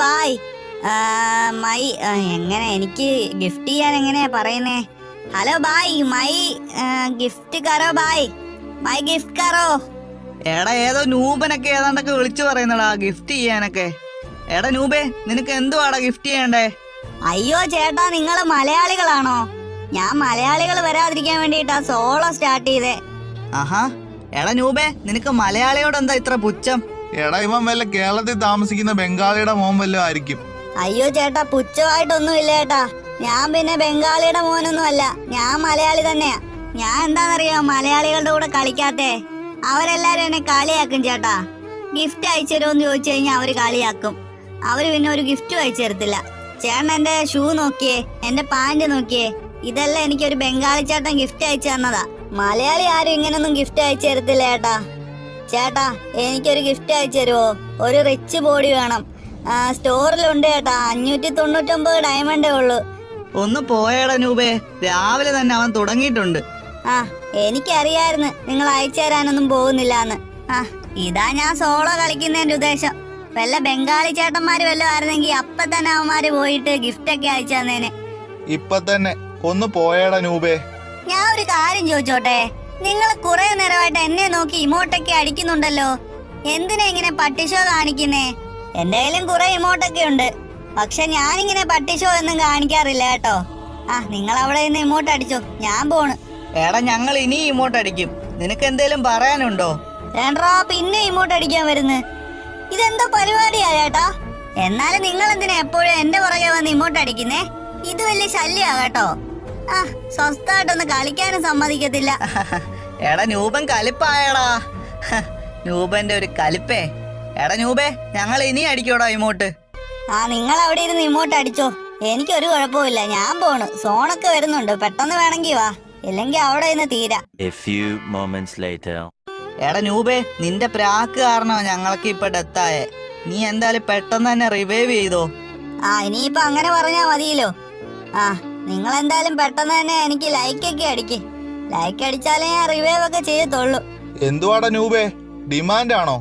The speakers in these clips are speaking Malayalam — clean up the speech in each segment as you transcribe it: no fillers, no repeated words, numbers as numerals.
ബായ്. മൈ എങ്ങനെ എനിക്ക് ഗിഫ്റ്റ് ചെയ്യാൻ എങ്ങനെയാ പറയുന്നേ? ഹലോ ബായ്, മൈ ഗിഫ്റ്റ് കറോ ബായ്, മൈ ഗിഫ്റ്റ് കറോ. എടാ ഏതോ നൂബനൊക്കെ ഏതാണ്ടൊക്കെ വിളിച്ചു പറയുന്നടാ ഗിഫ്റ്റ് ചെയ്യാനൊക്കെ. എടാ നൂബേ, നിനക്ക് എന്തുവാടാ ഗിഫ്റ്റ് ചെയ്യണ്ടേ? അയ്യോ ചേട്ടാ, നിങ്ങള് മലയാളികളാണോ? ഞാൻ മലയാളികൾ വരാതിരിക്കാൻ വേണ്ടിട്ടാ സോളോ സ്റ്റാർട്ട് ചെയ്തേ. ആഹാ, എടാ നൂബേ, നിനക്ക് മലയാളിയോട് എന്താ ഇത്ര പുച്ഛം? എടാ ഇവൻ വല്ല കേരളത്തിൽ താമസിക്കുന്ന ബംഗാളിയുടെ മോൻ വല്ലതും ആയിരിക്കും. അയ്യോ ചേട്ടാ, പുച്ഛമായിട്ടൊന്നുമില്ല ചേട്ടാ. ഞാൻ പിന്നെ ബംഗാളിയുടെ മോനൊന്നും അല്ല, ഞാൻ മലയാളി തന്നെയാ. ഞാൻ എന്താണെന്നറിയോ മലയാളികളുടെ കൂടെ കളിക്കാത്തേ? അവരെല്ലാരും എന്നെ കളിയാക്കും ചേട്ടാ. ഗിഫ്റ്റ് അയച്ചു തരുമോന്ന് ചോദിച്ചു കഴിഞ്ഞാൽ അവര് കളിയാക്കും. അവര് പിന്നെ ഒരു ഗിഫ്റ്റും അയച്ചു തരത്തില്ല. ചേട്ടൻ എന്റെ ഷൂ നോക്കിയേ, എന്റെ പാന്റ് നോക്കിയേ, ഇതെല്ലാം എനിക്കൊരു ബംഗാളി ചേട്ടൻ ഗിഫ്റ്റ് അയച്ചു തന്നതാ. മലയാളി ആരും ഇങ്ങനൊന്നും ഗിഫ്റ്റ് അയച്ചു തരത്തില്ല ചേട്ടാ. ചേട്ടാ എനിക്കൊരു ഗിഫ്റ്റ് അയച്ചു തരുമോ? ഒരു റിച്ച് ബോഡി വേണം. സ്റ്റോറിലുണ്ട് ചേട്ടാ, 599 ഡയമണ്ടേ ഉള്ളു. ഒന്ന് പോയേടാ നൂബേ, രാവിലെ തന്നെ അവൻ തുടങ്ങിയിട്ടുണ്ട്. ആ എനിക്കറിയായിരുന്നു നിങ്ങൾ അയച്ചു തരാനൊന്നും പോകുന്നില്ലാന്ന്. ഇതാ ഞാൻ സോളോ കളിക്കുന്നതിന്റെ ഉദ്ദേശം. വല്ല ബംഗാളി ചേട്ടന്മാര് വല്ലതും ആയിരുന്നെങ്കിൽ അപ്പൊ തന്നെ അവന്മാര് പോയിട്ട് ഗിഫ്റ്റ് ഒക്കെ അയച്ചു തന്നേനെ. ഇപ്പൊ തന്നെ ഒന്ന് പോയേടാ നൂബേ. ഞാൻ ഒരു കാര്യം ചോദിച്ചോട്ടെ, നിങ്ങൾ കുറെ നേരമായിട്ട് എന്നെ നോക്കി ഇമോട്ടൊക്കെ അടിക്കുന്നുണ്ടല്ലോ. എന്തിനാ ഇങ്ങനെ പട്ടിഷോ കാണിക്കുന്നേ? എന്റെ കയ്യിലും കുറെ ഇമോട്ടൊക്കെ ഉണ്ട്, പക്ഷെ ഞാനിങ്ങനെ പട്ടിഷോ ഒന്നും കാണിക്കാറില്ല കേട്ടോ. നിങ്ങൾ അവിടെ നിന്ന് ഇമോട്ട് അടിച്ചോ, ഞാൻ പോണ്. എടാ ഞങ്ങൾ ഇനി ഇമോട്ട് അടിക്കും. നിനക്ക് എന്തേലും പറയാനുണ്ടോ? വേണ്ടാ, പിന്നെ ഇമോട്ട് അടിക്കാൻ വരുന്നു. ഇതെന്തോ പരിപാടിയാ ചേട്ടാ? എന്നാലും നിങ്ങൾ എന്തിനാ എപ്പോഴും എന്റെ പുറകെ വന്ന് ഇമോട്ട് അടിക്കുന്നേ? ഇത് വലിയ ശല്യാ കേട്ടോ. സ്വസ്ഥമായിട്ടൊന്ന് കളിക്കാനും സമ്മതിക്കത്തില്ല. എടാ നൂബൻ കലിപ്പായടാ. നൂബന്റെ ഒരു കലിപ്പേ. എടാ നൂബേ, ഞങ്ങൾ ഇനി അടിക്കോടാ ഇമോട്ട്. നിങ്ങൾ അവിടെ ഇരുന്ന് ഇമോട്ട് അടിച്ചോ, എനിക്കൊരു കുഴപ്പമില്ല. ഞാൻ പോണു, സോണൊക്കെ വരുന്നുണ്ട്. പെട്ടെന്ന് വേണമെങ്കിൽ വാ, ഇല്ലെങ്കിൽ അവിടെ ഇന്ന് തീരാ. എടാ നൂബേ, നിന്റെ പ്രാക്ക് കാരണോ ഞങ്ങൾക്ക് ഇപ്പൊ ഡെത്തായേ. നീ എന്തായാലും പെട്ടെന്ന് തന്നെ റിവൈവ് ചെയ്തോ. ഇനിയിപ്പൊ അങ്ങനെ പറഞ്ഞാ മതിയല്ലോ. നിങ്ങൾ എന്തായാലും പെട്ടെന്ന് തന്നെ എനിക്ക് ലൈക്കൊക്കെ അടിക്ക്. ലൈക്ക് അടിച്ചാലേ ഞാൻ റിവൈവ് ഒക്കെ ചെയ്യത്തുള്ളൂ. എന്തുവാടാ നൂബേ, ഡിമാൻഡ് ആണോ?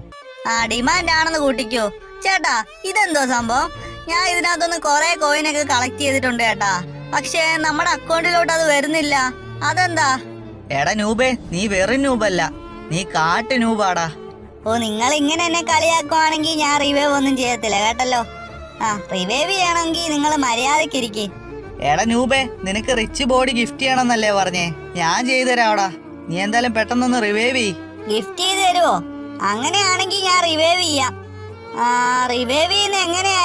ഡിമാൻഡ് ആണെന്ന് കൂട്ടിക്കോ. ചേട്ടാ ഇതെന്തോ സംഭവം? ഞാൻ ഇതിനകത്തൊന്ന് കൊറേ കോയിനൊക്കെ കളക്ട് ചെയ്തിട്ടുണ്ട് ചേട്ടാ, പക്ഷേ നമ്മുടെ അക്കൗണ്ടിലോട്ട് അത് വരുന്നില്ല. അതെന്താ? എടാ നൂബേ, നീ വെറും നൂബല്ല, നീ കാട്ടു നൂബാടാ. നിങ്ങൾ ഇങ്ങനെ എന്നെ കളിയാക്കുവാണെങ്കിൽ ഞാൻ റിവൈവ് ഒന്നും ചെയ്യത്തില്ല കേട്ടല്ലോ. റിവൈവ് ചെയ്യണമെങ്കിൽ നിങ്ങൾ മര്യാദക്കിരിക്കേ. എടാ നൂബേ, നിനക്ക് റിച്ച് ബോഡി ഗിഫ്റ്റ് ചെയ്യണമെന്നല്ലേ പറഞ്ഞേ? ഞാൻ ചെയ്തുതരാടാ. നീ എന്തായാലും പെട്ടെന്നൊന്ന് റിവൈവ് ചെയ്യ്. ഗിഫ്റ്റ് ചെയ്ത് തരുമോ? അങ്ങനെയാണെങ്കിൽ ഞാൻ റിവൈവ് ചെയ്യാം. റിവൈവ് ചെയ്യുന്ന എങ്ങനെയാ?